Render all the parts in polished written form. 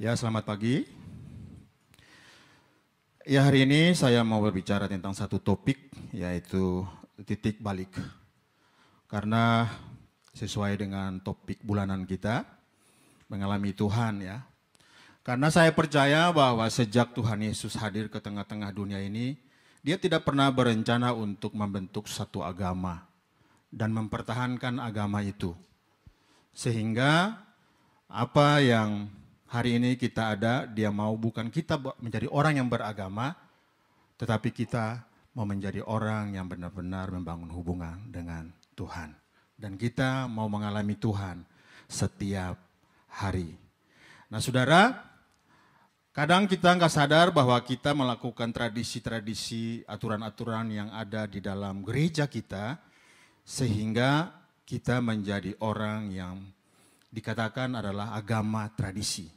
Ya, selamat pagi. Ya, hari ini saya mau berbicara tentang satu topik, yaitu titik balik. Karena sesuai dengan topik bulanan kita, mengalami Tuhan ya. Karena saya percaya bahwa sejak Tuhan Yesus hadir ke tengah-tengah dunia ini, Dia tidak pernah berencana untuk membentuk satu agama dan mempertahankan agama itu. Sehingga apa yang hari ini kita ada, Dia mau bukan kita menjadi orang yang beragama, tetapi kita mau menjadi orang yang benar-benar membangun hubungan dengan Tuhan. Dan kita mau mengalami Tuhan setiap hari. Nah saudara, kadang kita nggak sadar bahwa kita melakukan tradisi-tradisi, aturan-aturan yang ada di dalam gereja kita, sehingga kita menjadi orang yang dikatakan adalah agama tradisi.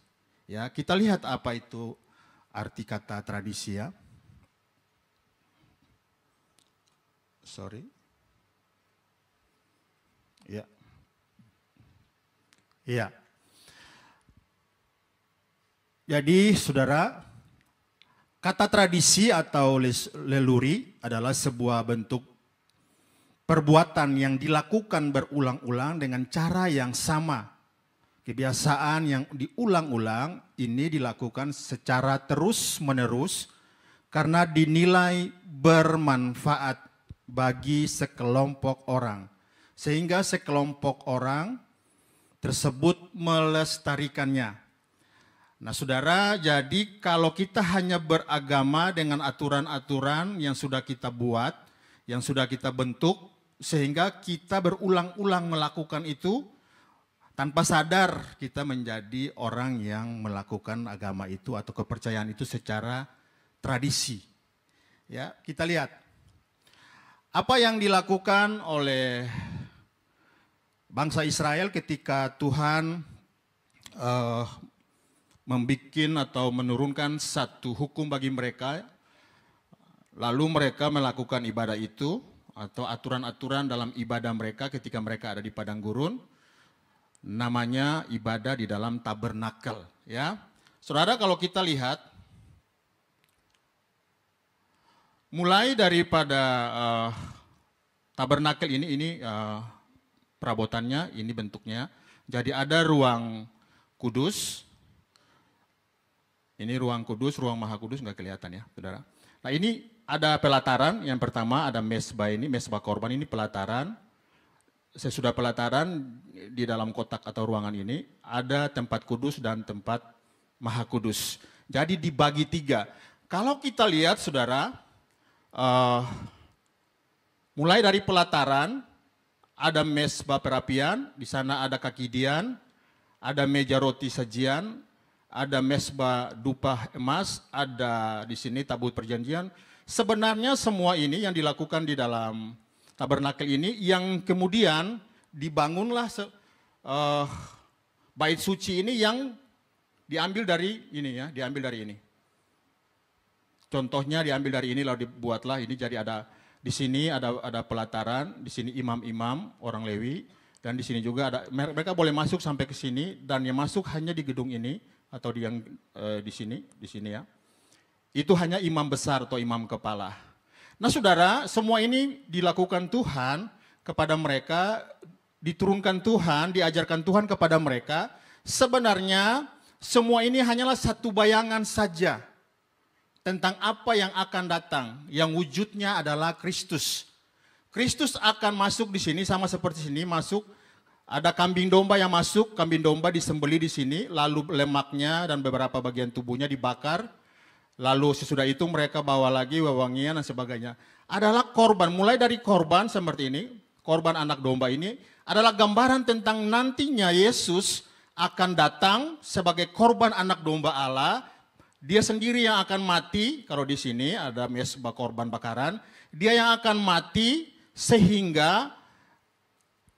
Ya, kita lihat apa itu arti kata tradisi ya. Sorry. Ya. Iya. Jadi saudara, kata tradisi atau leluri adalah sebuah bentuk perbuatan yang dilakukan berulang-ulang dengan cara yang sama. Kebiasaan yang diulang-ulang ini dilakukan secara terus-menerus karena dinilai bermanfaat bagi sekelompok orang. Sehingga sekelompok orang tersebut melestarikannya. Nah saudara, jadi kalau kita hanya beragama dengan aturan-aturan yang sudah kita buat, yang sudah kita bentuk, sehingga kita berulang-ulang melakukan itu, tanpa sadar kita menjadi orang yang melakukan agama itu atau kepercayaan itu secara tradisi. Ya, kita lihat apa yang dilakukan oleh bangsa Israel ketika Tuhan membuat atau menurunkan satu hukum bagi mereka, lalu mereka melakukan ibadah itu atau aturan-aturan dalam ibadah mereka ketika mereka ada di padang gurun. Namanya ibadah di dalam tabernakel ya. Saudara, kalau kita lihat mulai daripada tabernakel ini perabotannya, ini bentuknya. Jadi ada ruang kudus. Ini ruang kudus, ruang maha kudus nggak kelihatan ya, saudara. Nah ini ada pelataran, yang pertama ada mesbah ini, mesbah korban ini pelataran. Sesudah pelataran di dalam kotak atau ruangan ini ada tempat kudus dan tempat maha kudus. Jadi dibagi tiga. Kalau kita lihat saudara, mulai dari pelataran ada mesbah perapian, di sana ada kaki dian, ada meja roti sajian, ada mesbah dupa emas, ada di sini tabut perjanjian. Sebenarnya semua ini yang dilakukan di dalam tabernakel ini yang kemudian dibangunlah bait suci ini yang diambil dari ini ya, diambil dari ini. Contohnya diambil dari ini lalu dibuatlah ini, jadi ada di sini ada pelataran, di sini imam-imam orang Lewi, dan di sini juga ada mereka boleh masuk sampai ke sini, dan yang masuk hanya di gedung ini atau di yang di sini ya. Itu hanya imam besar atau imam kepala. Nah saudara, semua ini dilakukan Tuhan kepada mereka, diturunkan Tuhan, diajarkan Tuhan kepada mereka. Sebenarnya semua ini hanyalah satu bayangan saja tentang apa yang akan datang, yang wujudnya adalah Kristus. Kristus akan masuk di sini sama seperti sini, masuk ada kambing domba yang masuk, kambing domba disembelih di sini, lalu lemaknya dan beberapa bagian tubuhnya dibakar. Lalu sesudah itu mereka bawa lagi wewangian dan sebagainya. Adalah korban, mulai dari korban seperti ini, korban anak domba ini adalah gambaran tentang nantinya Yesus akan datang sebagai korban anak domba Allah. Dia sendiri yang akan mati, kalau di sini ada mesbah korban bakaran. Dia yang akan mati sehingga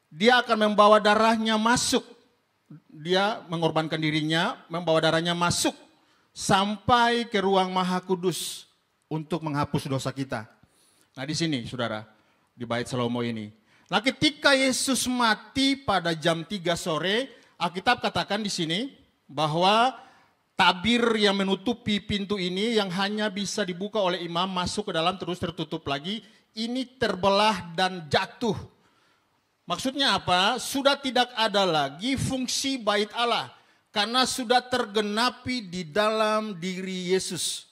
dia akan membawa darahnya masuk. Dia mengorbankan dirinya, membawa darahnya masuk sampai ke ruang maha kudus untuk menghapus dosa kita. Nah di sini saudara, di bait Salomo ini. Nah ketika Yesus mati pada jam 3 sore, Alkitab katakan di sini bahwa tabir yang menutupi pintu ini yang hanya bisa dibuka oleh imam, masuk ke dalam terus tertutup lagi, ini terbelah dan jatuh. Maksudnya apa? Sudah tidak ada lagi fungsi bait Allah karena sudah tergenapi di dalam diri Yesus.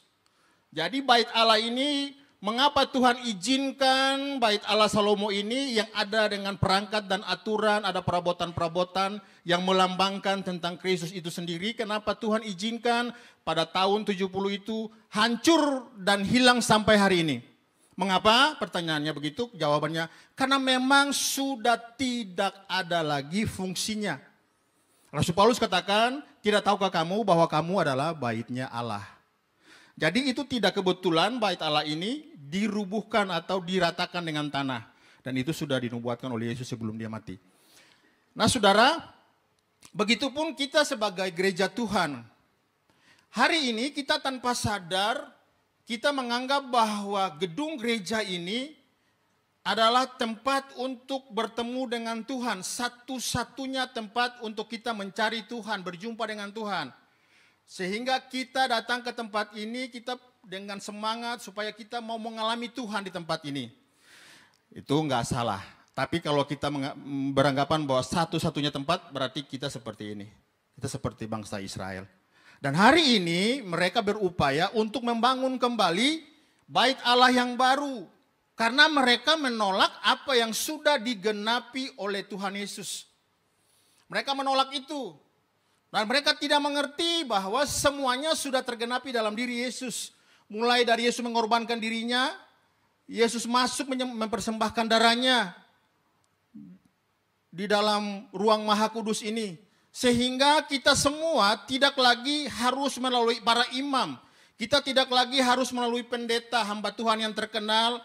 Jadi bait Allah ini, mengapa Tuhan izinkan bait Allah Salomo ini yang ada dengan perangkat dan aturan, ada perabotan-perabotan yang melambangkan tentang Kristus itu sendiri. Kenapa Tuhan izinkan pada tahun 70 itu hancur dan hilang sampai hari ini? Mengapa? Pertanyaannya begitu, jawabannya karena memang sudah tidak ada lagi fungsinya. Rasul Paulus katakan, tidak tahukah kamu bahwa kamu adalah baitnya Allah. Jadi itu tidak kebetulan bait Allah ini dirubuhkan atau diratakan dengan tanah. Dan itu sudah dinubuatkan oleh Yesus sebelum dia mati. Nah saudara, begitupun kita sebagai gereja Tuhan. Hari ini kita tanpa sadar, kita menganggap bahwa gedung gereja ini adalah tempat untuk bertemu dengan Tuhan. Satu-satunya tempat untuk kita mencari Tuhan, berjumpa dengan Tuhan. Sehingga kita datang ke tempat ini, kita dengan semangat supaya kita mau mengalami Tuhan di tempat ini. Itu enggak salah. Tapi kalau kita beranggapan bahwa satu-satunya tempat, berarti kita seperti ini. Kita seperti bangsa Israel. Dan hari ini mereka berupaya untuk membangun kembali bait Allah yang baru. Karena mereka menolak apa yang sudah digenapi oleh Tuhan Yesus. Mereka menolak itu. Dan mereka tidak mengerti bahwa semuanya sudah tergenapi dalam diri Yesus. Mulai dari Yesus mengorbankan dirinya, Yesus masuk mempersembahkan darahnya di dalam ruang Maha Kudus ini. Sehingga kita semua tidak lagi harus melalui para imam. Kita tidak lagi harus melalui pendeta, hamba Tuhan yang terkenal.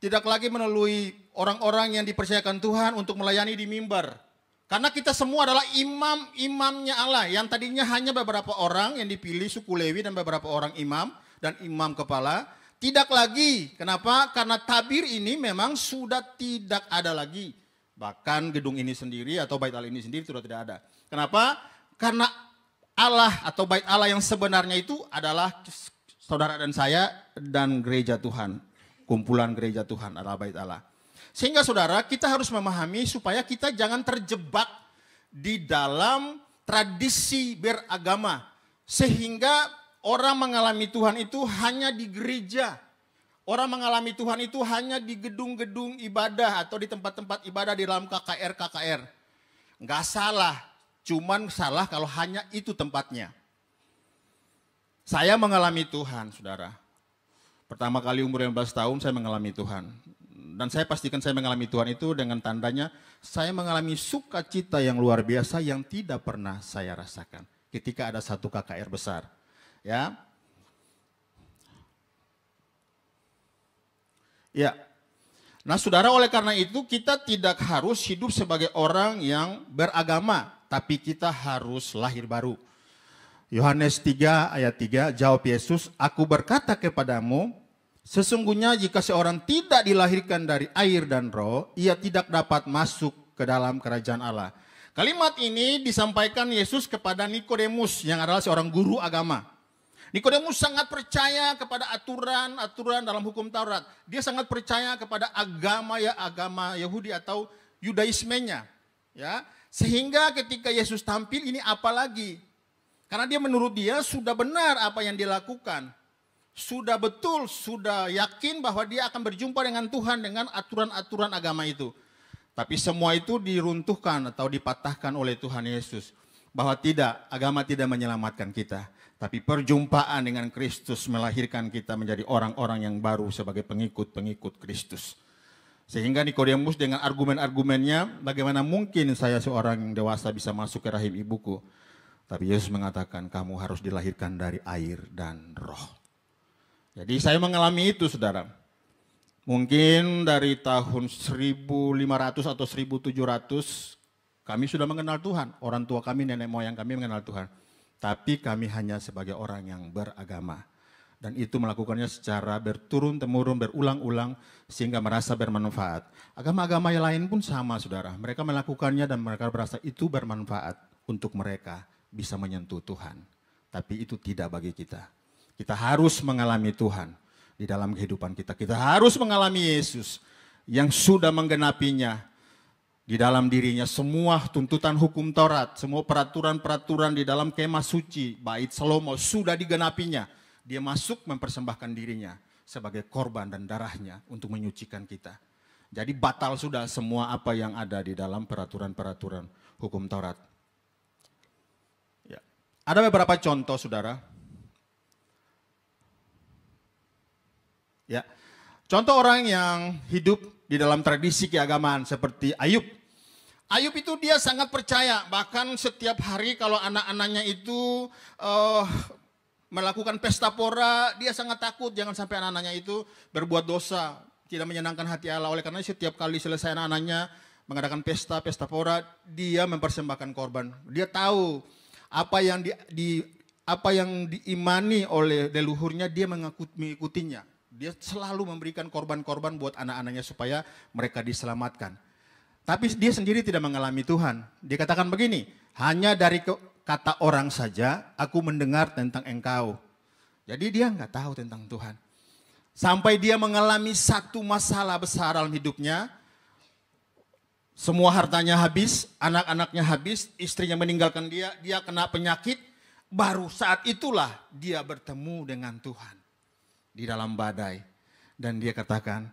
Tidak lagi melalui orang-orang yang dipercayakan Tuhan untuk melayani di mimbar. Karena kita semua adalah imam-imamnya Allah. Yang tadinya hanya beberapa orang yang dipilih suku Lewi dan beberapa orang imam dan imam kepala. Tidak lagi. Kenapa? Karena tabir ini memang sudah tidak ada lagi. Bahkan gedung ini sendiri atau bait Allah ini sendiri sudah tidak ada. Kenapa? Karena Allah atau bait Allah yang sebenarnya itu adalah saudara dan saya dan gereja Tuhan. Kumpulan gereja Tuhan adalah bait Allah. Sehingga saudara, kita harus memahami supaya kita jangan terjebak di dalam tradisi beragama. Sehingga orang mengalami Tuhan itu hanya di gereja. Orang mengalami Tuhan itu hanya di gedung-gedung ibadah atau di tempat-tempat ibadah di dalam KKR. Enggak salah, cuman salah kalau hanya itu tempatnya. Saya mengalami Tuhan, saudara. Pertama kali umur 15 tahun saya mengalami Tuhan. Dan saya pastikan saya mengalami Tuhan itu dengan tandanya saya mengalami sukacita yang luar biasa yang tidak pernah saya rasakan ketika ada satu KKR besar. Ya. Ya. Nah, saudara, oleh karena itu kita tidak harus hidup sebagai orang yang beragama, tapi kita harus lahir baru. Yohanes 3 ayat 3, jawab Yesus, aku berkata kepadamu, sesungguhnya jika seorang tidak dilahirkan dari air dan roh, ia tidak dapat masuk ke dalam kerajaan Allah. Kalimat ini disampaikan Yesus kepada Nikodemus yang adalah seorang guru agama. Nikodemus sangat percaya kepada aturan-aturan dalam hukum Taurat. Dia sangat percaya kepada agama Yahudi atau Yudaismenya. Ya, sehingga ketika Yesus tampil ini apalagi? Karena dia menurut dia sudah benar apa yang dilakukan. Sudah betul, sudah yakin bahwa dia akan berjumpa dengan Tuhan dengan aturan-aturan agama itu. Tapi semua itu diruntuhkan atau dipatahkan oleh Tuhan Yesus. Bahwa tidak, agama tidak menyelamatkan kita. Tapi perjumpaan dengan Kristus melahirkan kita menjadi orang-orang yang baru sebagai pengikut-pengikut Kristus. Sehingga Nikodemus dengan argumen-argumennya, bagaimana mungkin saya seorang yang dewasa bisa masuk ke rahim ibuku. Tapi Yesus mengatakan kamu harus dilahirkan dari air dan roh. Jadi saya mengalami itu, saudara. Mungkin dari tahun 1500 atau 1700 kami sudah mengenal Tuhan. Orang tua kami, nenek moyang kami mengenal Tuhan. Tapi kami hanya sebagai orang yang beragama. Dan itu melakukannya secara berturun-temurun, berulang-ulang sehingga merasa bermanfaat. Agama-agama yang lain pun sama, saudara. Mereka melakukannya dan mereka merasa itu bermanfaat untuk mereka bisa menyentuh Tuhan. Tapi itu tidak bagi kita. Kita harus mengalami Tuhan di dalam kehidupan kita. Kita harus mengalami Yesus yang sudah menggenapinya di dalam dirinya. Semua tuntutan hukum Taurat, semua peraturan-peraturan di dalam kemah suci, bait Salomo sudah digenapinya. Dia masuk mempersembahkan dirinya sebagai korban dan darahnya untuk menyucikan kita. Jadi batal sudah semua apa yang ada di dalam peraturan-peraturan hukum Taurat. Ya. Ada beberapa contoh, saudara. Ya, contoh orang yang hidup di dalam tradisi keagamaan seperti Ayub. Ayub itu dia sangat percaya, bahkan setiap hari kalau anak-anaknya itu melakukan pesta pora, dia sangat takut jangan sampai anak-anaknya itu berbuat dosa, tidak menyenangkan hati Allah. Oleh karena setiap kali selesai anak-anaknya mengadakan pesta pora, dia mempersembahkan korban. Dia tahu apa yang diimani oleh leluhurnya, dia mengikutinya. Dia selalu memberikan korban-korban buat anak-anaknya supaya mereka diselamatkan. Tapi dia sendiri tidak mengalami Tuhan. Dia katakan begini, hanya dari kata orang saja aku mendengar tentang engkau. Jadi dia nggak tahu tentang Tuhan. Sampai dia mengalami satu masalah besar dalam hidupnya. Semua hartanya habis, anak-anaknya habis, istrinya meninggalkan dia, dia kena penyakit. Baru saat itulah dia bertemu dengan Tuhan di dalam badai. Dan dia katakan,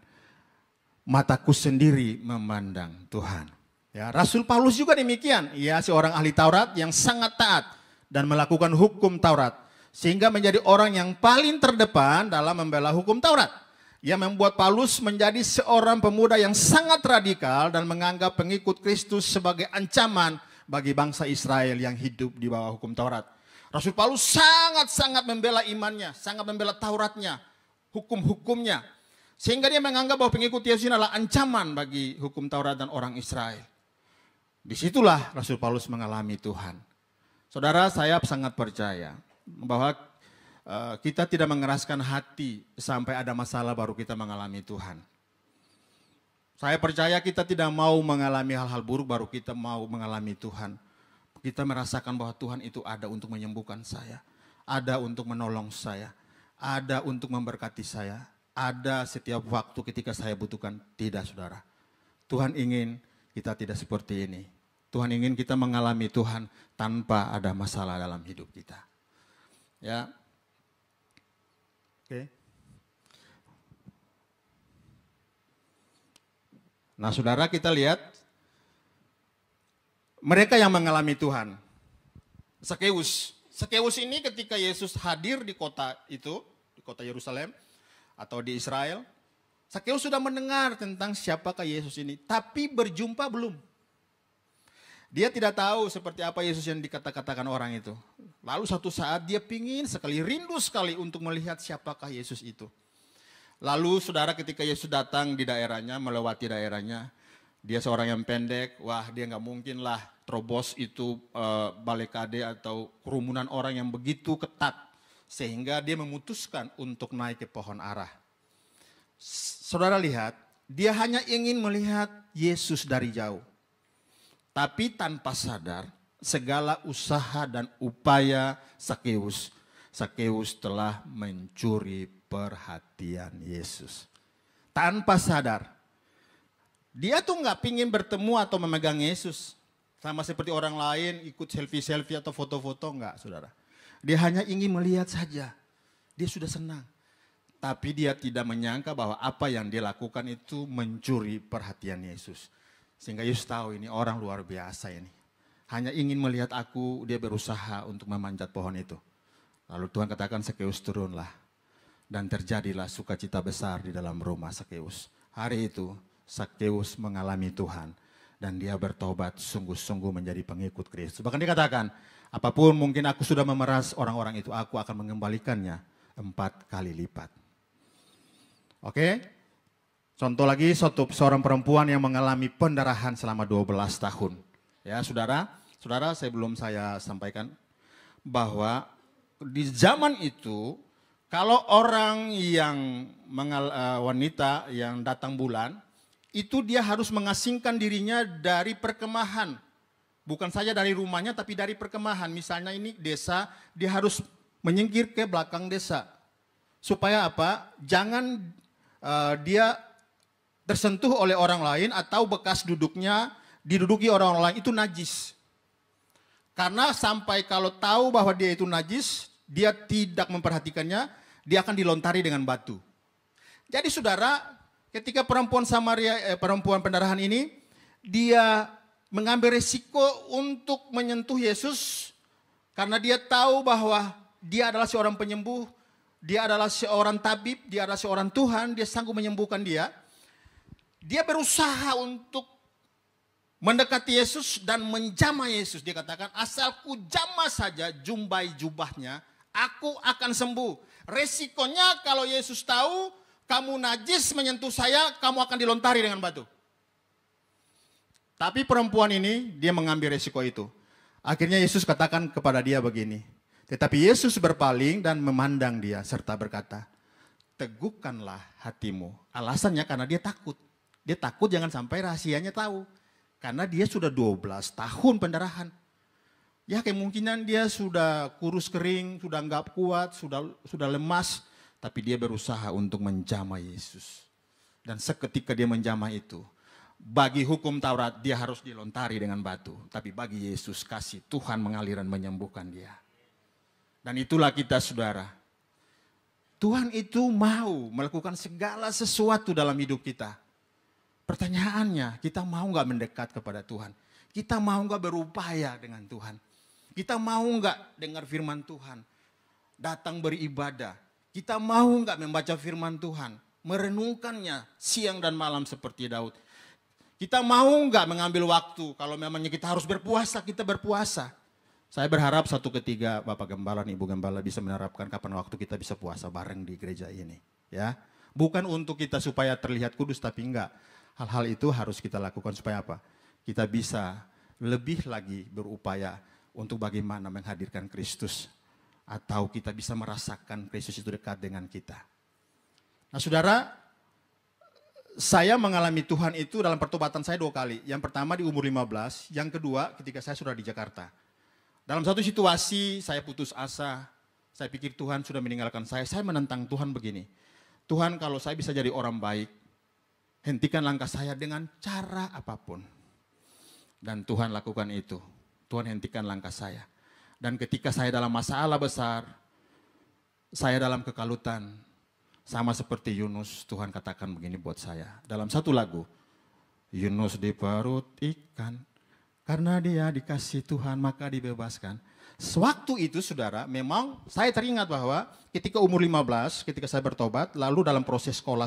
mataku sendiri memandang Tuhan. Ya, Rasul Paulus juga demikian. Ia seorang ahli Taurat yang sangat taat dan melakukan hukum Taurat. Sehingga menjadi orang yang paling terdepan dalam membela hukum Taurat. Ia membuat Paulus menjadi seorang pemuda yang sangat radikal dan menganggap pengikut Kristus sebagai ancaman bagi bangsa Israel yang hidup di bawah hukum Taurat. Rasul Paulus sangat-sangat membela imannya, sangat membela Tauratnya, hukum-hukumnya. Sehingga dia menganggap bahwa pengikut Yesus adalah ancaman bagi hukum Taurat dan orang Israel. Disitulah Rasul Paulus mengalami Tuhan. Saudara, saya sangat percaya bahwa kita tidak mengeraskan hati sampai ada masalah baru kita mengalami Tuhan. Saya percaya kita tidak mau mengalami hal-hal buruk baru kita mau mengalami Tuhan. Kita merasakan bahwa Tuhan itu ada untuk menyembuhkan saya, ada untuk menolong saya, ada untuk memberkati saya, ada setiap waktu ketika saya butuhkan. Tidak, saudara. Tuhan ingin kita tidak seperti ini. Tuhan ingin kita mengalami Tuhan tanpa ada masalah dalam hidup kita. Ya. Oke. Nah, saudara, kita lihat mereka yang mengalami Tuhan. Sakeus ini ketika Yesus hadir di kota itu, di kota Yerusalem atau di Israel, Sakeus sudah mendengar tentang siapakah Yesus ini, tapi berjumpa belum. Dia tidak tahu seperti apa Yesus yang dikatakan orang itu. Lalu satu saat dia pingin sekali, rindu sekali untuk melihat siapakah Yesus itu. Lalu saudara, ketika Yesus datang di daerahnya, melewati daerahnya, dia seorang yang pendek, wah dia nggak mungkin lah terobos itu balekade atau kerumunan orang yang begitu ketat. Sehingga dia memutuskan untuk naik ke pohon ara. Saudara lihat, dia hanya ingin melihat Yesus dari jauh. Tapi tanpa sadar, segala usaha dan upaya Sakeus telah mencuri perhatian Yesus. Tanpa sadar. Dia tuh nggak pingin bertemu atau memegang Yesus. Sama seperti orang lain ikut selfie-selfie atau foto-foto, enggak, saudara. Dia hanya ingin melihat saja. Dia sudah senang. Tapi dia tidak menyangka bahwa apa yang dia lakukan itu mencuri perhatian Yesus. Sehingga Yesus tahu ini orang luar biasa ini. Hanya ingin melihat aku, dia berusaha untuk memanjat pohon itu. Lalu Tuhan katakan, Sakeus turunlah. Dan terjadilah sukacita besar di dalam rumah Sakeus. Hari itu Sakeus mengalami Tuhan. Dan dia bertobat sungguh-sungguh menjadi pengikut Kristus. Bahkan dia katakan, apapun mungkin aku sudah memeras orang-orang itu, aku akan mengembalikannya 4 kali lipat. Oke? Contoh lagi, seorang perempuan yang mengalami pendarahan selama 12 tahun. Ya, saudara, sebelum saya sampaikan bahwa di zaman itu, kalau orang yang wanita yang datang bulan, itu dia harus mengasingkan dirinya dari perkemahan Bukan saja dari rumahnya tapi dari perkemahan. Misalnya ini desa, dia harus menyingkir ke belakang desa. Supaya apa? Jangan dia tersentuh oleh orang lain atau bekas duduknya diduduki orang lain itu najis. Karena sampai kalau tahu bahwa dia itu najis, dia tidak memperhatikannya, dia akan dilontari dengan batu. Jadi saudara, ketika perempuan Samaria, perempuan pendarahan ini, dia mengambil resiko untuk menyentuh Yesus karena dia tahu bahwa dia adalah seorang penyembuh, dia adalah seorang tabib, dia adalah seorang Tuhan, dia sanggup menyembuhkan dia. Dia berusaha untuk mendekati Yesus dan menjamah Yesus. Dia katakan, asal ku jamah saja jumbai jubahnya, aku akan sembuh. Resikonya kalau Yesus tahu kamu najis menyentuh saya, kamu akan dilontari dengan batu. Tapi perempuan ini, dia mengambil resiko itu. Akhirnya Yesus katakan kepada dia begini. Tetapi Yesus berpaling dan memandang dia serta berkata, teguhkanlah hatimu. Alasannya karena dia takut. Dia takut jangan sampai rahasianya tahu. Karena dia sudah 12 tahun pendarahan. Ya kemungkinan dia sudah kurus kering, sudah enggak kuat, sudah lemas. Tapi dia berusaha untuk menjamah Yesus. Dan seketika dia menjamah itu, bagi hukum Taurat dia harus dilontari dengan batu. Tapi bagi Yesus kasih Tuhan mengalir dan menyembuhkan dia. Dan itulah kita saudara. Tuhan itu mau melakukan segala sesuatu dalam hidup kita. Pertanyaannya, kita mau gak mendekat kepada Tuhan? Kita mau gak berupaya dengan Tuhan? Kita mau gak dengar firman Tuhan? Datang beribadah? Kita mau gak membaca firman Tuhan? Merenungkannya siang dan malam seperti Daud? Kita mau nggak mengambil waktu, kalau memangnya kita harus berpuasa, kita berpuasa. Saya berharap satu ketiga Bapak Gembala dan Ibu Gembala bisa menerapkan kapan waktu kita bisa puasa bareng di gereja ini. Ya, bukan untuk kita supaya terlihat kudus, tapi enggak. Hal-hal itu harus kita lakukan supaya apa? Kita bisa lebih lagi berupaya untuk bagaimana menghadirkan Kristus. Atau kita bisa merasakan Kristus itu dekat dengan kita. Nah saudara, saya mengalami Tuhan itu dalam pertobatan saya 2 kali. Yang pertama di umur 15, yang kedua ketika saya sudah di Jakarta. Dalam satu situasi saya putus asa, saya pikir Tuhan sudah meninggalkan saya menentang Tuhan begini. Tuhan kalau saya bisa jadi orang baik, hentikan langkah saya dengan cara apapun. Dan Tuhan lakukan itu, Tuhan hentikan langkah saya. Dan ketika saya dalam masalah besar, saya dalam kekalutan, sama seperti Yunus, Tuhan katakan begini buat saya. Dalam satu lagu, Yunus di perut ikan, karena dia dikasih Tuhan maka dibebaskan. Sewaktu itu saudara, memang saya teringat bahwa ketika umur 15, ketika saya bertobat, lalu dalam proses sekolah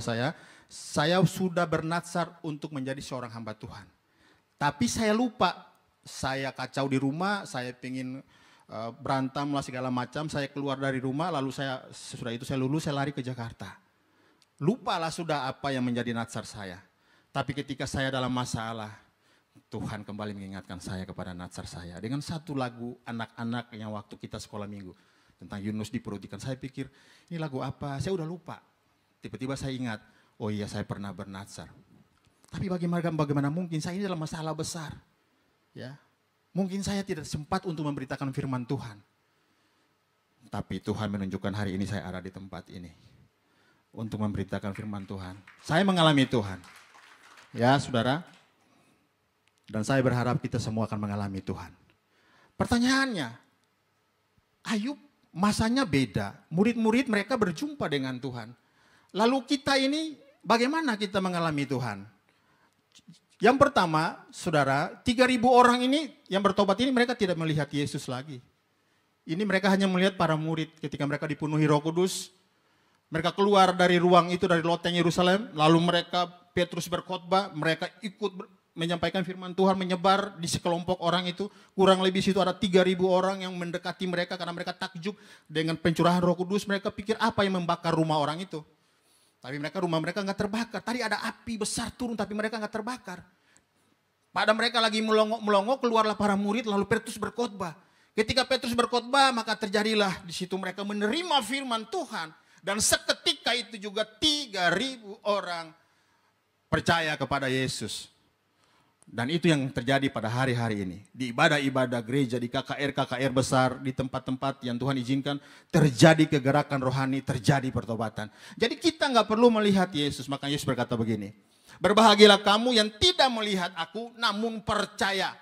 saya sudah bernatsar untuk menjadi seorang hamba Tuhan. Tapi saya lupa, saya kacau di rumah, saya pengen berantem lah segala macam, saya keluar dari rumah, lalu sesudah itu saya lulus, saya lari ke Jakarta. Lupalah sudah apa yang menjadi natsar saya. Tapi ketika saya dalam masalah, Tuhan kembali mengingatkan saya kepada natsar saya. Dengan satu lagu anak-anak yang waktu kita sekolah minggu, tentang Yunus di perut ikan, saya pikir ini lagu apa, saya udah lupa. Tiba-tiba saya ingat, oh iya saya pernah bernatsar. Tapi bagaimana mungkin, saya ini dalam masalah besar. Ya. Mungkin saya tidak sempat untuk memberitakan firman Tuhan. Tapi Tuhan menunjukkan hari ini saya ada di tempat ini. Untuk memberitakan firman Tuhan. Saya mengalami Tuhan. Ya saudara. Dan saya berharap kita semua akan mengalami Tuhan. Pertanyaannya. Ayub masanya beda. Murid-murid mereka berjumpa dengan Tuhan. Lalu kita ini bagaimana kita mengalami Tuhan? Yang pertama, saudara, 3.000 orang ini yang bertobat ini mereka tidak melihat Yesus lagi. Ini mereka hanya melihat para murid ketika mereka dipenuhi Roh Kudus. Mereka keluar dari ruang itu, dari loteng Yerusalem. Lalu Petrus berkhotbah, mereka ikut menyampaikan firman Tuhan, menyebar di sekelompok orang itu. Kurang lebih situ ada 3.000 orang yang mendekati mereka karena mereka takjub dengan pencurahan Roh Kudus. Mereka pikir apa yang membakar rumah orang itu. Tapi rumah mereka nggak terbakar. Tadi ada api besar turun tapi mereka nggak terbakar. Pada mereka lagi melongo, keluarlah para murid lalu Petrus berkhotbah. Ketika Petrus berkhotbah maka terjadilah di situ mereka menerima firman Tuhan. Dan seketika itu juga 3.000 orang percaya kepada Yesus. Dan itu yang terjadi pada hari-hari ini. Di ibadah-ibadah gereja, di KKR-KKR besar, di tempat-tempat yang Tuhan izinkan, terjadi kegerakan rohani, terjadi pertobatan. Jadi kita nggak perlu melihat Yesus, makanya Yesus berkata begini, berbahagialah kamu yang tidak melihat aku, namun percaya.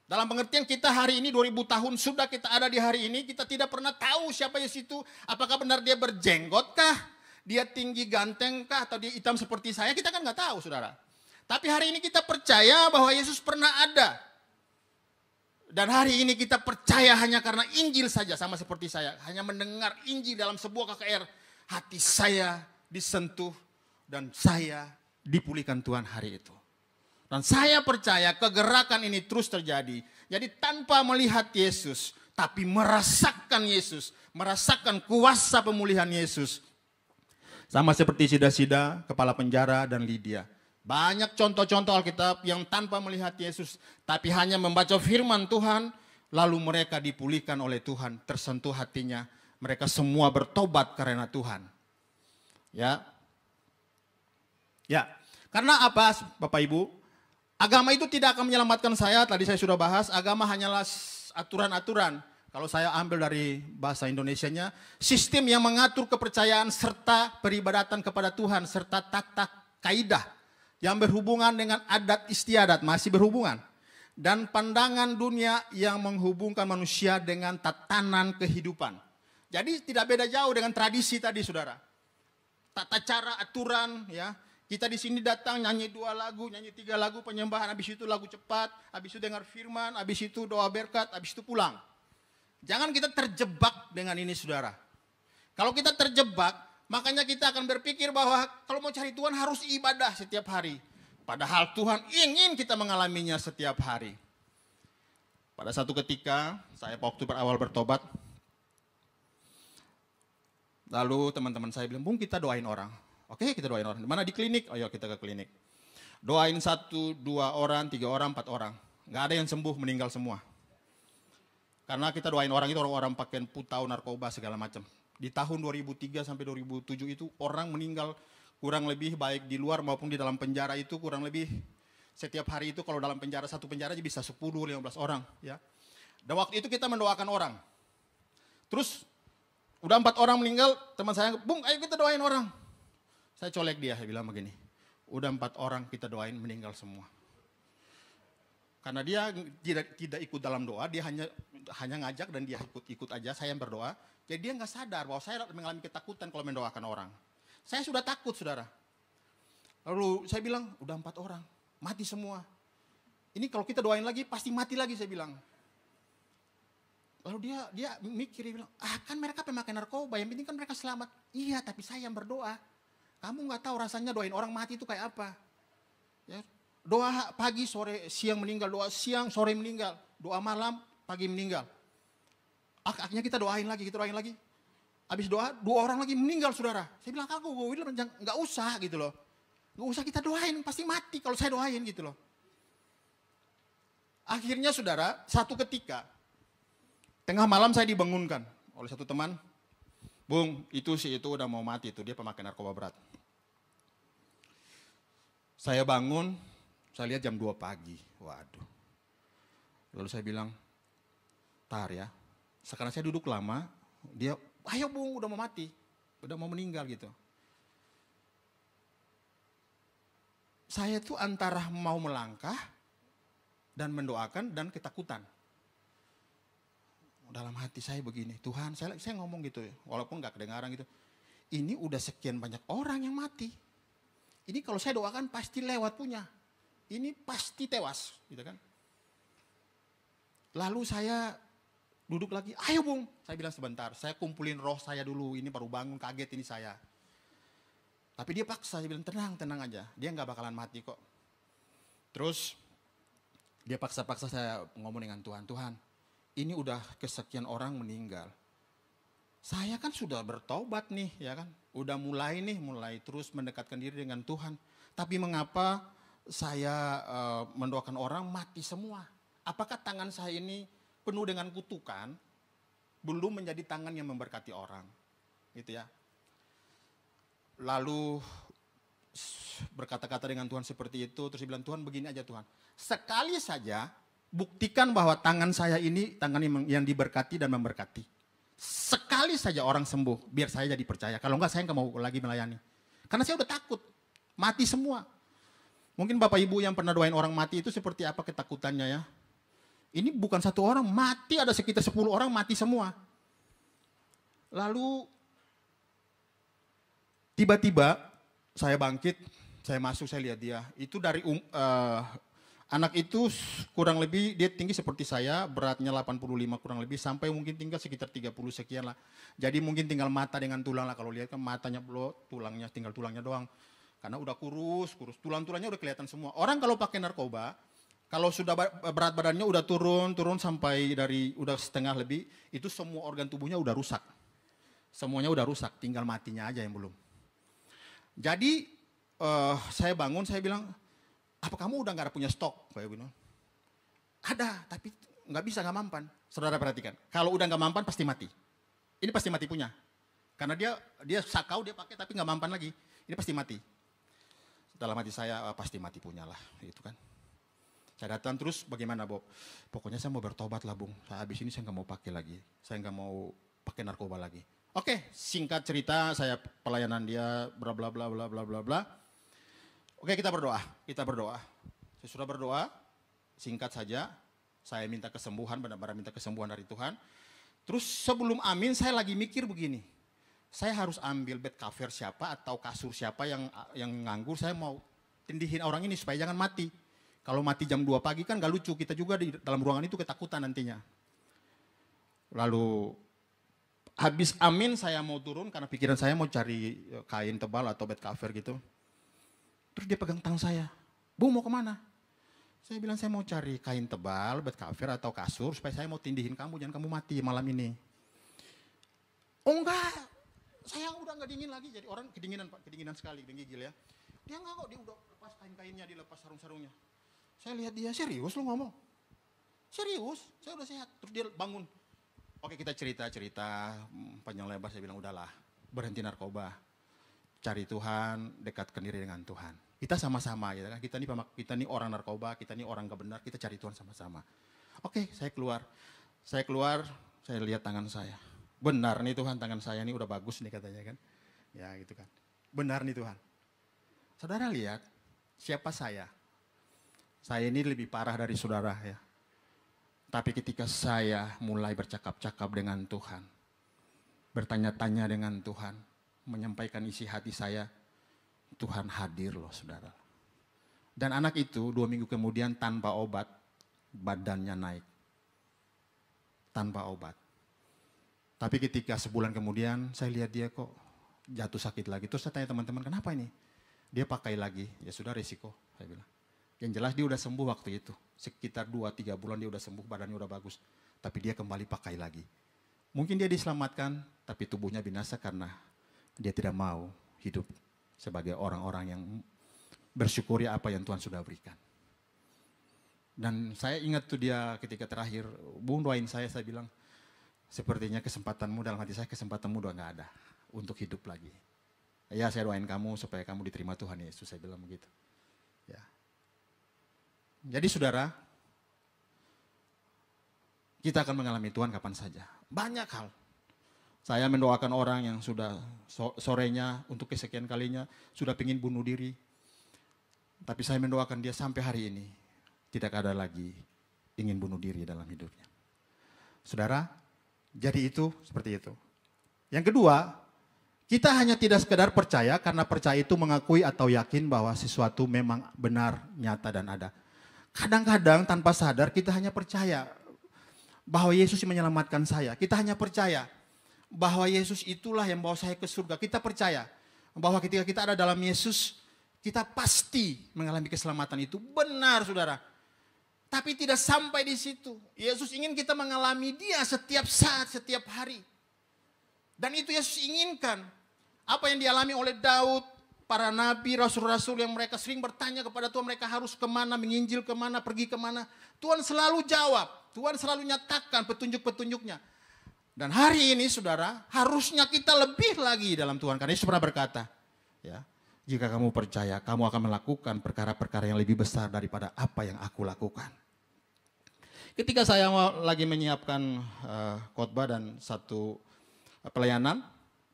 Dalam pengertian kita hari ini 2000 tahun sudah kita ada di hari ini, kita tidak pernah tahu siapa Yesus itu. Apakah benar dia berjenggot kah? Dia tinggi ganteng kah? Atau dia hitam seperti saya? Kita kan nggak tahu, saudara. Tapi hari ini kita percaya bahwa Yesus pernah ada. Dan hari ini kita percaya hanya karena Injil saja, sama seperti saya. Hanya mendengar Injil dalam sebuah KKR, hati saya disentuh dan saya dipulihkan Tuhan hari itu. Dan saya percaya kegerakan ini terus terjadi. Jadi tanpa melihat Yesus, tapi merasakan Yesus, merasakan kuasa pemulihan Yesus. Sama seperti Sida-Sida, kepala penjara, dan Lydia. Banyak contoh-contoh Alkitab yang tanpa melihat Yesus, tapi hanya membaca firman Tuhan, lalu mereka dipulihkan oleh Tuhan, tersentuh hatinya. Mereka semua bertobat karena Tuhan. Ya, karena apa Bapak Ibu? Agama itu tidak akan menyelamatkan saya, tadi saya sudah bahas, agama hanyalah aturan-aturan. Kalau saya ambil dari bahasa Indonesianya, sistem yang mengatur kepercayaan serta peribadatan kepada Tuhan, serta tata kaidah yang berhubungan dengan adat istiadat, masih berhubungan. Dan pandangan dunia yang menghubungkan manusia dengan tatanan kehidupan. Jadi tidak beda jauh dengan tradisi tadi saudara. Tata cara, aturan ya. Kita di sini datang nyanyi 2 lagu, nyanyi 3 lagu penyembahan, habis itu lagu cepat, habis itu dengar firman, habis itu doa berkat, habis itu pulang. Jangan kita terjebak dengan ini saudara. Kalau kita terjebak, makanya kita akan berpikir bahwa kalau mau cari Tuhan harus ibadah setiap hari. Padahal Tuhan ingin kita mengalaminya setiap hari. Pada satu ketika, saya waktu berawal bertobat, lalu teman-teman saya bilang, Bung kita doain orang. Oke kita doain orang, di mana di klinik? Ayo kita ke klinik. Doain 1, 2 orang, 3 orang, 4 orang. Gak ada yang sembuh, meninggal semua. Karena kita doain orang itu orang-orang pakaian putau, narkoba segala macam. Di tahun 2003 sampai 2007 itu orang meninggal kurang lebih baik di luar maupun di dalam penjara itu kurang lebih setiap hari itu kalau dalam penjara satu penjara aja bisa 10-15 orang ya. Dan waktu itu kita mendoakan orang. Terus udah 4 orang meninggal, teman saya, Bung ayo kita doain orang. Saya colek dia, saya bilang begini, udah 4 orang kita doain meninggal semua. Karena dia tidak ikut dalam doa, dia hanya ngajak dan dia ikut aja, saya yang berdoa. Jadi dia nggak sadar bahwa saya mengalami ketakutan kalau mendoakan orang. Saya sudah takut saudara. Lalu saya bilang, udah 4 orang, mati semua. Ini kalau kita doain lagi pasti mati lagi saya bilang. Lalu dia mikir, dia bilang, kan mereka pemakai narkoba, yang penting kan mereka selamat. Iya tapi saya yang berdoa. Kamu nggak tahu rasanya doain orang mati itu kayak apa. Ya, doa pagi, sore, siang meninggal, doa siang, sore meninggal, doa malam, pagi meninggal. Akhirnya kita doain lagi. Habis doa, 2 orang lagi meninggal saudara. Saya bilang, gue bilang nggak usah gitu loh. Nggak usah kita doain, pasti mati kalau saya doain gitu loh. Akhirnya saudara, satu ketika, tengah malam saya dibangunkan oleh satu teman. Bung, itu udah mau mati itu, dia pemakai narkoba berat. Saya bangun, saya lihat jam 2 pagi. Waduh. Lalu saya bilang, tar ya. Sekarang saya duduk lama, dia, ayo Bung, udah mau mati. Udah mau meninggal gitu. Saya tuh antara mau melangkah dan mendoakan dan ketakutan. Dalam hati saya begini, Tuhan, saya ngomong gitu ya, walaupun gak kedengaran gitu. Ini udah sekian banyak orang yang mati. Ini kalau saya doakan pasti lewat punya. Ini pasti tewas, gitu kan. Lalu saya duduk lagi, ayo Bung. Saya bilang sebentar, saya kumpulin roh saya dulu, ini baru bangun, kaget ini saya. Tapi dia paksa, saya bilang tenang aja, dia gak bakalan mati kok. Terus dia paksa-paksa saya ngomong dengan Tuhan, ini udah kesekian orang meninggal. Saya kan sudah bertobat nih, ya kan. Udah mulai terus mendekatkan diri dengan Tuhan. Tapi mengapa saya mendoakan orang mati semua? Apakah tangan saya ini penuh dengan kutukan, belum menjadi tangan yang memberkati orang? Gitu ya. Lalu berkata-kata dengan Tuhan seperti itu. Terus dia bilang, Tuhan begini aja Tuhan. Sekali saja buktikan bahwa tangan saya ini tangan yang diberkati dan memberkati. Sekali saja orang sembuh, biar saya jadi percaya. Kalau enggak saya enggak mau lagi melayani. Karena saya udah takut, mati semua. Mungkin Bapak Ibu yang pernah doain orang mati itu seperti apa ketakutannya ya. Ini bukan satu orang, mati ada sekitar 10 orang mati semua. Lalu tiba-tiba saya bangkit, saya masuk, saya lihat dia. Itu dari anak itu kurang lebih dia tinggi seperti saya, beratnya 85 kurang lebih, sampai mungkin tinggal sekitar 30 sekian lah. Jadi mungkin tinggal mata dengan tulang lah, kalau lihat kan matanya belum, tulangnya tinggal tulangnya doang. Karena udah kurus, tulang-tulangnya udah kelihatan semua. Orang kalau pakai narkoba, kalau sudah berat badannya udah turun sampai dari udah setengah lebih, itu semua organ tubuhnya udah rusak. Semuanya udah rusak, tinggal matinya aja yang belum. Jadi saya bangun, saya bilang, apa kamu udah gak ada punya stok? Kayak gitu. Ada, tapi gak bisa, gak mampan. Saudara perhatikan, kalau udah gak mampan pasti mati. Ini pasti mati punya. Karena dia sakau, dia pakai tapi gak mampan lagi. Ini pasti mati. Dalam hati saya, pasti mati punya lah. Itu kan. Saya datang terus, bagaimana Bob? Pokoknya saya mau bertobat lah Bung. Habis ini saya gak mau pakai lagi. Saya gak mau pakai narkoba lagi. Oke, singkat cerita, saya pelayanan dia, bla bla bla bla bla bla bla. Oke, kita berdoa. Saya sudah berdoa, singkat saja, saya minta kesembuhan, benar-benar minta kesembuhan dari Tuhan. Terus sebelum amin, saya lagi mikir begini, saya harus ambil bed cover siapa atau kasur siapa yang nganggur, saya mau tindihin orang ini supaya jangan mati. Kalau mati jam 2 pagi kan gak lucu, kita juga di dalam ruangan itu ketakutan nantinya. Lalu habis amin saya mau turun karena pikiran saya mau cari kain tebal atau bed cover gitu. Terus dia pegang tangan saya, Bu mau kemana? Saya bilang saya mau cari kain tebal, bed cover atau kasur supaya saya mau tindihin kamu, jangan kamu mati malam ini. Oh enggak, saya udah enggak dingin lagi, jadi orang kedinginan Pak, kedinginan sekali, gigil ya. Dia enggak kok, dia udah lepas kain-kainnya, dilepas sarung-sarungnya. Saya lihat dia, serius lu ngomong? Serius, saya udah sehat. Terus dia bangun. Oke kita cerita, panjang lebar, saya bilang udahlah, berhenti narkoba. Cari Tuhan, dekatkan diri dengan Tuhan. Kita sama-sama gitu kan. Kita nih orang narkoba, kita nih orang gak benar, kita cari Tuhan sama-sama. Oke, saya keluar, saya lihat tangan saya. Benar nih Tuhan, tangan saya nih udah bagus nih katanya kan. Ya gitu kan. Benar nih Tuhan. Saudara lihat, siapa saya? Saya ini lebih parah dari saudara ya. Tapi ketika saya mulai bercakap-cakap dengan Tuhan, bertanya-tanya dengan Tuhan, menyampaikan isi hati saya, Tuhan hadir loh saudara. Dan anak itu 2 minggu kemudian tanpa obat, badannya naik. Tanpa obat. Tapi ketika sebulan kemudian saya lihat dia kok jatuh sakit lagi. Terus saya tanya teman-teman, kenapa ini? Dia pakai lagi, ya sudah risiko, saya bilang. Yang jelas dia udah sembuh waktu itu. Sekitar 2-3 bulan dia udah sembuh, badannya udah bagus. Tapi dia kembali pakai lagi. Mungkin dia diselamatkan, tapi tubuhnya binasa karena dia tidak mau hidup sebagai orang-orang yang bersyukuri apa yang Tuhan sudah berikan. Dan saya ingat tuh dia ketika terakhir, Bung doain saya bilang, sepertinya kesempatanmu dalam hati saya, kesempatanmu udah gak ada untuk hidup lagi. Ya saya doain kamu supaya kamu diterima Tuhan Yesus, saya bilang begitu. Ya. Jadi saudara, kita akan mengalami Tuhan kapan saja. Banyak hal. Saya mendoakan orang yang sudah sorenya untuk kesekian kalinya sudah ingin bunuh diri. Tapi saya mendoakan dia sampai hari ini tidak ada lagi ingin bunuh diri dalam hidupnya. Saudara, jadi itu seperti itu. Yang kedua, kita hanya tidak sekedar percaya karena percaya itu mengakui atau yakin bahwa sesuatu memang benar, nyata dan ada. Kadang-kadang tanpa sadar kita hanya percaya bahwa Yesus yang menyelamatkan saya. Kita hanya percaya bahwa Yesus itulah yang bawa saya ke surga. Kita percaya bahwa ketika kita ada dalam Yesus, kita pasti mengalami keselamatan itu. Benar saudara. Tapi tidak sampai di situ. Yesus ingin kita mengalami Dia setiap saat, setiap hari. Dan itu Yesus inginkan. Apa yang dialami oleh Daud, para nabi, rasul-rasul yang mereka sering bertanya kepada Tuhan, mereka harus kemana, menginjil kemana, pergi kemana. Tuhan selalu jawab, Tuhan selalu nyatakan petunjuk-petunjuknya. Dan hari ini saudara, harusnya kita lebih lagi dalam Tuhan. Karena Yesus pernah berkata, ya, Jika kamu percaya, kamu akan melakukan perkara-perkara yang lebih besar daripada apa yang aku lakukan. Ketika saya lagi menyiapkan khotbah dan satu pelayanan,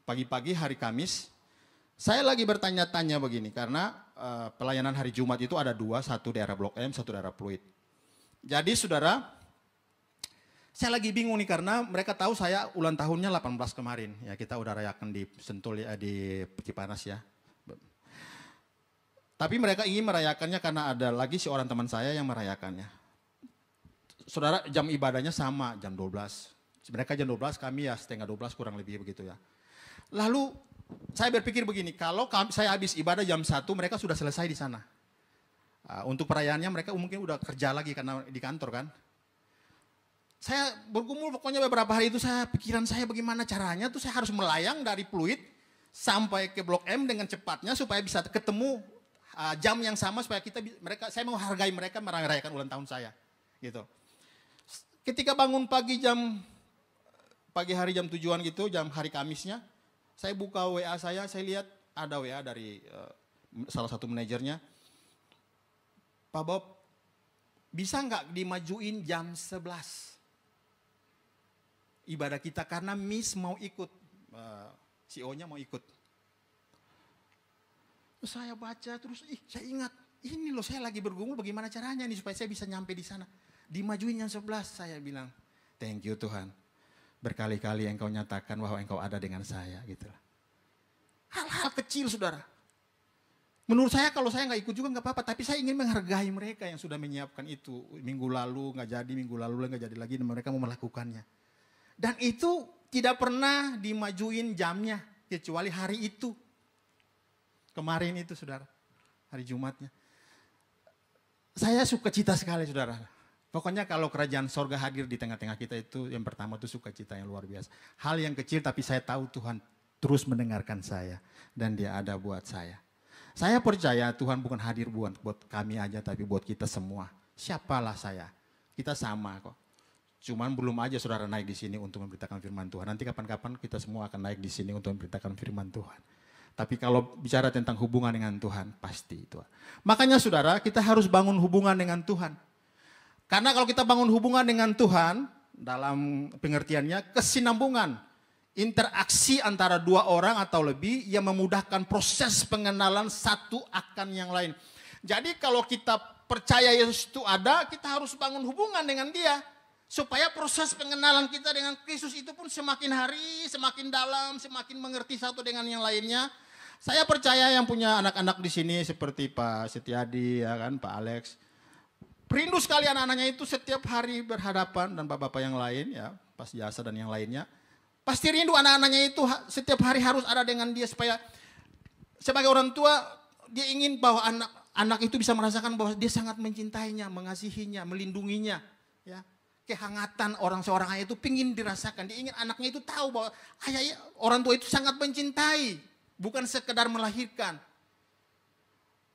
pagi-pagi hari Kamis, saya lagi bertanya-tanya begini, karena pelayanan hari Jumat itu ada dua, satu daerah Blok M, satu daerah Pluit. Jadi saudara, saya lagi bingung nih karena mereka tahu saya ulang tahunnya 18 kemarin. Ya kita udah rayakan di Sentul ya, di Cipanas ya. Tapi mereka ingin merayakannya karena ada lagi seorang teman saya yang merayakannya. Saudara, jam ibadahnya sama, jam 12. Mereka jam 12, kami ya setengah 12 kurang lebih begitu ya. Lalu saya berpikir begini, kalau saya habis ibadah jam 1, mereka sudah selesai di sana. Untuk perayaannya mereka mungkin udah kerja lagi karena di kantor kan. Saya bergumul pokoknya beberapa hari itu pikiran saya bagaimana caranya tuh saya harus melayang dari Pluit sampai ke Blok M dengan cepatnya supaya bisa ketemu jam yang sama supaya saya menghargai mereka merayakan ulang tahun saya gitu. Ketika bangun pagi hari jam 7-an gitu, jam hari Kamisnya, saya buka WA saya lihat ada WA dari salah satu manajernya. Pak Bob, bisa nggak dimajuin jam 11 ibadah kita karena Miss mau ikut, CEO-nya mau ikut. Saya baca terus, saya ingat, ini loh saya lagi bergumul bagaimana caranya nih supaya saya bisa nyampe di sana. Dimajuin jam 11, saya bilang, thank you Tuhan. Berkali-kali engkau nyatakan bahwa engkau ada dengan saya gitu. Hal-hal kecil saudara. Menurut saya kalau saya nggak ikut juga nggak apa-apa, tapi saya ingin menghargai mereka yang sudah menyiapkan itu. Minggu lalu nggak jadi lagi, dan mereka mau melakukannya. Dan itu tidak pernah dimajuin jamnya, kecuali hari itu. Kemarin itu saudara, hari Jumatnya. Saya sukacita sekali saudara. Pokoknya kalau kerajaan sorga hadir di tengah-tengah kita itu yang pertama itu sukacita yang luar biasa. Hal yang kecil tapi saya tahu Tuhan terus mendengarkan saya dan dia ada buat saya. Saya percaya Tuhan bukan hadir buat kami aja tapi buat kita semua. Siapalah saya, kita sama kok. Cuman belum aja saudara naik di sini untuk memberitakan firman Tuhan. Nanti kapan-kapan kita semua akan naik di sini untuk memberitakan firman Tuhan. Tapi kalau bicara tentang hubungan dengan Tuhan, pasti itu. Makanya saudara, kita harus bangun hubungan dengan Tuhan. Karena kalau kita bangun hubungan dengan Tuhan, dalam pengertiannya kesinambungan, interaksi antara dua orang atau lebih yang memudahkan proses pengenalan satu akan yang lain. Jadi kalau kita percaya Yesus itu ada, kita harus bangun hubungan dengan dia. Supaya proses pengenalan kita dengan Kristus itu pun semakin hari, semakin dalam, semakin mengerti satu dengan yang lainnya. Saya percaya yang punya anak-anak di sini seperti Pak Setiadi, ya kan, Pak Alex. Rindu sekali anak-anaknya itu setiap hari berhadapan dan bapak-bapak yang lain, ya, Pas Jasa dan yang lainnya. Pasti rindu anak-anaknya itu setiap hari harus ada dengan dia supaya sebagai orang tua dia ingin bahwa anak itu bisa merasakan bahwa dia sangat mencintainya, mengasihinya, melindunginya, ya. Kehangatan seorang ayah itu pingin dirasakan. Dia ingin anaknya itu tahu bahwa orang tua itu sangat mencintai. Bukan sekedar melahirkan.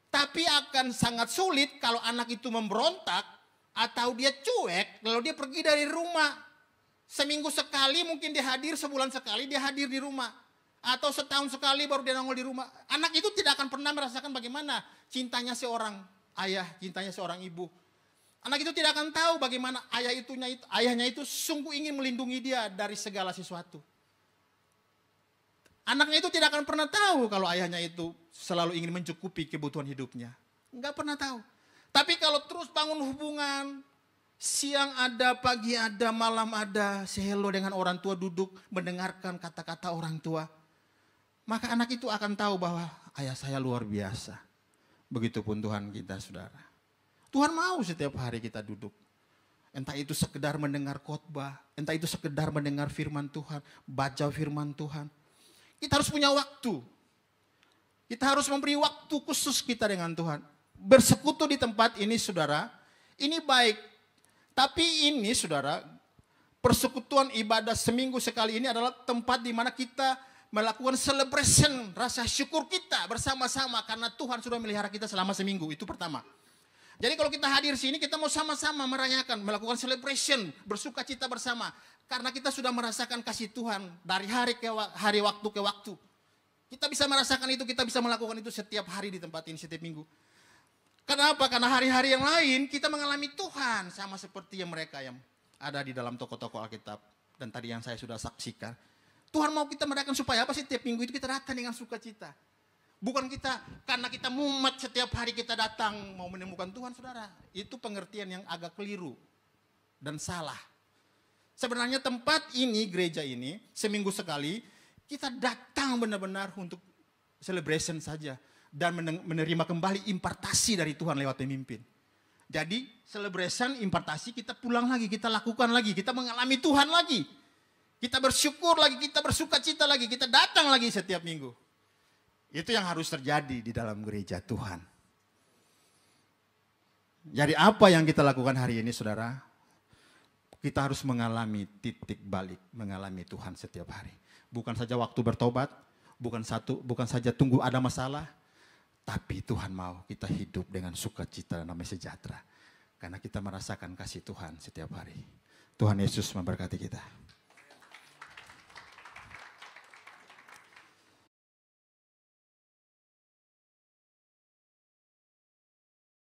Tapi akan sangat sulit kalau anak itu memberontak atau dia cuek lalu dia pergi dari rumah. Seminggu sekali mungkin dia hadir, sebulan sekali dia hadir di rumah. Atau setahun sekali baru dia nongol di rumah. Anak itu tidak akan pernah merasakan bagaimana cintanya seorang ayah, cintanya seorang ibu. Anak itu tidak akan tahu bagaimana ayahnya itu sungguh ingin melindungi dia dari segala sesuatu. Anaknya itu tidak akan pernah tahu kalau ayahnya itu selalu ingin mencukupi kebutuhan hidupnya. Enggak pernah tahu. Tapi kalau terus bangun hubungan, siang ada, pagi ada, malam ada, sehelo dengan orang tua duduk mendengarkan kata-kata orang tua. Maka anak itu akan tahu bahwa ayah saya luar biasa. Begitupun Tuhan kita saudara. Tuhan mau setiap hari kita duduk. Entah itu sekedar mendengar khotbah, entah itu sekedar mendengar firman Tuhan, baca firman Tuhan. Kita harus punya waktu. Kita harus memberi waktu khusus kita dengan Tuhan. Bersekutu di tempat ini saudara, ini baik. Tapi ini saudara, persekutuan ibadah seminggu sekali ini adalah tempat di mana kita melakukan celebration, rasa syukur kita bersama-sama. Karena Tuhan sudah melihara kita selama seminggu, itu pertama. Jadi kalau kita hadir sini kita mau sama-sama merayakan, melakukan celebration, bersuka cita bersama. Karena kita sudah merasakan kasih Tuhan dari hari ke hari, waktu ke waktu. Kita bisa merasakan itu, kita bisa melakukan itu setiap hari di tempat ini, setiap minggu. Kenapa? Karena hari-hari yang lain kita mengalami Tuhan. Sama seperti yang mereka yang ada di dalam toko-toko Alkitab. Dan tadi yang saya sudah saksikan. Tuhan mau kita merayakan supaya apa? Setiap minggu itu kita datang dengan sukacita. Bukan kita, karena kita mumet setiap hari kita datang mau menemukan Tuhan, saudara. Itu pengertian yang agak keliru dan salah. Sebenarnya tempat ini, gereja ini, seminggu sekali, kita datang benar-benar untuk celebration saja. Dan menerima kembali impartasi dari Tuhan lewat pemimpin. Jadi celebration, impartasi, kita pulang lagi, kita lakukan lagi, kita mengalami Tuhan lagi. Kita bersyukur lagi, kita bersuka cita lagi, kita datang lagi setiap minggu. Itu yang harus terjadi di dalam gereja Tuhan. Jadi apa yang kita lakukan hari ini, saudara? Kita harus mengalami titik balik, mengalami Tuhan setiap hari. Bukan saja waktu bertobat, bukan saja tunggu ada masalah, tapi Tuhan mau kita hidup dengan sukacita dan damai sejahtera. Karena kita merasakan kasih Tuhan setiap hari. Tuhan Yesus memberkati kita.